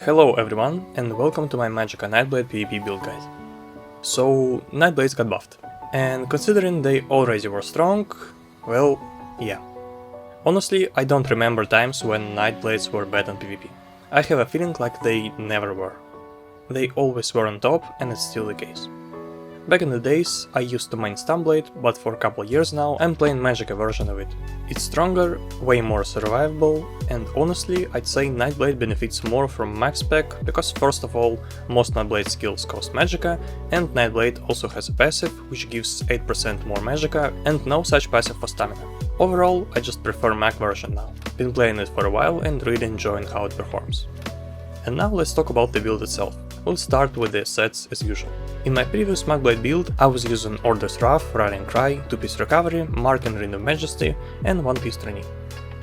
Hello everyone, and welcome to my Magicka Nightblade PvP build guide. So, Nightblades got buffed, and considering they already were strong, well, yeah. Honestly, I don't remember times when Nightblades were bad on PvP. I have a feeling like they never were. They always were on top, and it's still the case. Back in the days, I used to main Stunblade, but for a couple years now I'm playing Magicka version of it. It's stronger, way more survivable, and honestly I'd say Nightblade benefits more from max spec, because first of all, most Nightblade skills cost Magicka, and Nightblade also has a passive, which gives 8% more Magicka, and no such passive for stamina. Overall, I just prefer Mag version now. Been playing it for a while and really enjoying how it performs. And now let's talk about the build itself. We'll start with the sets as usual. In my previous Magblade build, I was using Order's Wrath, Rallying Cry, 2-piece Recovery, Mark and Ring of Majesty, and 1-piece Trainee.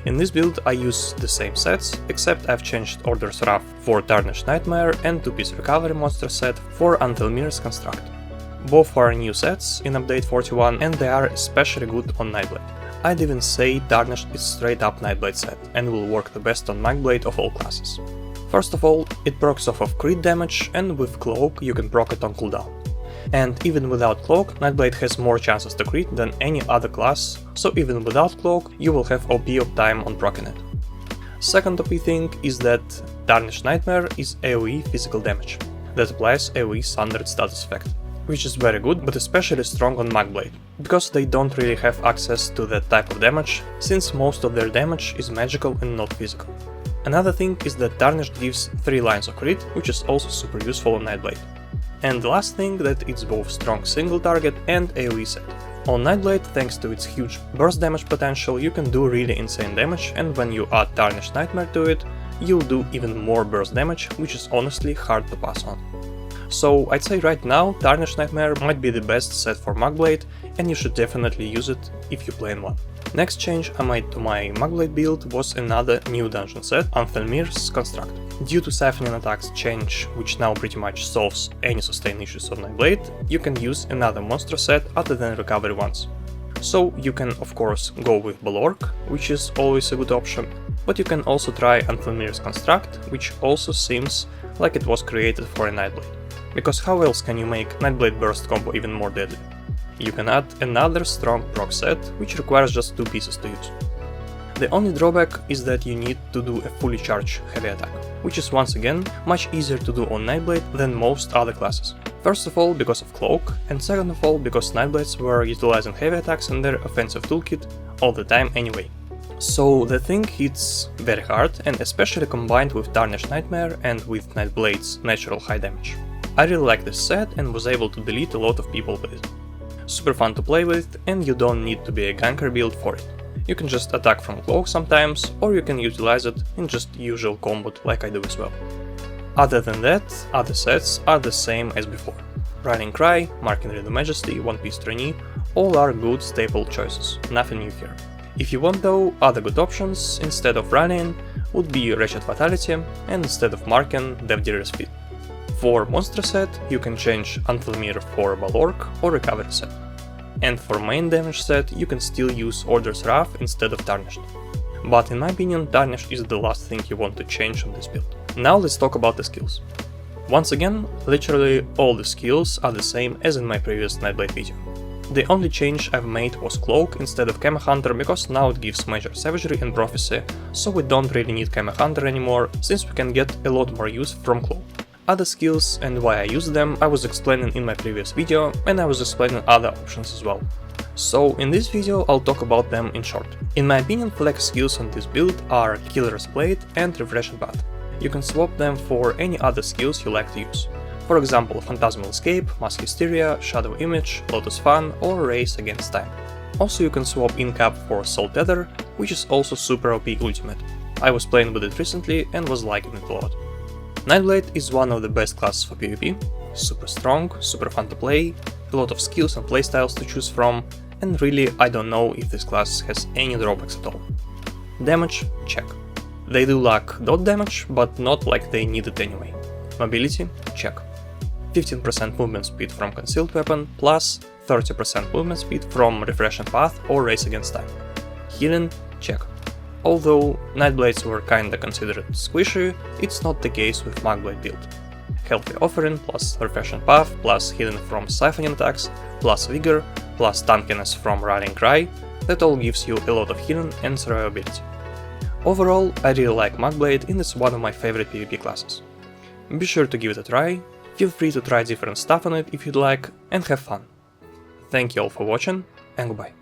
In this build I use the same sets, except I've changed Order's Wrath for Tarnished Nightmare and 2-piece Recovery monster set for Anthelmir's Construct. Both are new sets in update 41 and they are especially good on Nightblade. I'd even say Tarnished is straight up Nightblade set and will work the best on Magblade of all classes. First of all, it procs off of crit damage, and with Cloak you can proc it on cooldown. And even without Cloak, Nightblade has more chances to crit than any other class, so even without Cloak you will have OP uptime on proccing it. Second OP thing is that Tarnished Nightmare is AoE physical damage, that applies AoE standard status effect, which is very good, but especially strong on Magblade, because they don't really have access to that type of damage, since most of their damage is magical and not physical. Another thing is that Tarnished gives 3 lines of crit, which is also super useful on Nightblade. And the last thing, that it's both strong single target and AoE set. On Nightblade, thanks to its huge burst damage potential, you can do really insane damage, and when you add Tarnished Nightmare to it, you'll do even more burst damage, which is honestly hard to pass on. So I'd say right now Tarnished Nightmare might be the best set for Magblade, and you should definitely use it if you play in one. Next change I made to my Magblade build was another new dungeon set, Anthelmir's Construct. Due to siphoning attacks change, which now pretty much solves any sustain issues on Nightblade, you can use another monster set other than recovery ones. So you can of course go with Balorgh, which is always a good option, but you can also try Anthelmir's Construct, which also seems like it was created for a Nightblade. Because how else can you make Nightblade burst combo even more deadly? You can add another strong proc set, which requires just 2 pieces to use. The only drawback is that you need to do a fully charged heavy attack, which is once again much easier to do on Nightblade than most other classes. First of all because of Cloak, and second of all because Nightblades were utilizing heavy attacks in their offensive toolkit all the time anyway. So the thing hits very hard, and especially combined with Tarnished Nightmare and with Nightblade's natural high damage. I really like this set and was able to delete a lot of people with it. Super fun to play with, and you don't need to be a ganker build for it. You can just attack from Cloak sometimes, or you can utilize it in just usual combo like I do as well. Other than that, other sets are the same as before. Rallying Cry, Mark and Ring of Majesty, 1-piece Trainee, all are good staple choices, nothing new here. If you want though, other good options instead of Rallying would be Wretched Fatality, and instead of Marking, Dev-Dealer's Feet. For monster set, you can change Anthelmir for Balorgh or Recovery set. And for main damage set, you can still use Order's Wrath instead of Tarnished. But in my opinion, Tarnished is the last thing you want to change on this build. Now let's talk about the skills. Once again, literally all the skills are the same as in my previous Nightblade video. The only change I've made was Cloak instead of Chemo Hunter, because now it gives Major Savagery and Prophecy, so we don't really need Chemo Hunter anymore, since we can get a lot more use from Cloak. Other skills and why I use them I was explaining in my previous video, and I was explaining other options as well. So in this video I'll talk about them in short. In my opinion, flex skills on this build are Killer's Blade and Refreshing Path. You can swap them for any other skills you like to use. For example, Phantasmal Escape, Mass Hysteria, Shadow Image, Lotus Fan or Race Against Time. Also you can swap Incap for Soul Tether, which is also super OP ultimate. I was playing with it recently and was liking it a lot. Nightblade is one of the best classes for PvP, super strong, super fun to play, a lot of skills and playstyles to choose from, and really I don't know if this class has any drawbacks at all. Damage, check. They do lack dot damage, but not like they need it anyway. Mobility, check. 15% movement speed from Concealed Weapon, plus 30% movement speed from Refreshing Path or Race Against Time. Healing, check. Although Nightblades were kinda considered squishy, it's not the case with Magblade build. Healthy Offering plus Refreshing Path plus Hidden from Siphoning attacks plus Vigor plus Tankiness from Rallying Cry, that all gives you a lot of healing and survivability. Overall, I really like Magblade and it's one of my favorite PvP classes. Be sure to give it a try, feel free to try different stuff on it if you'd like, and have fun. Thank you all for watching, and goodbye.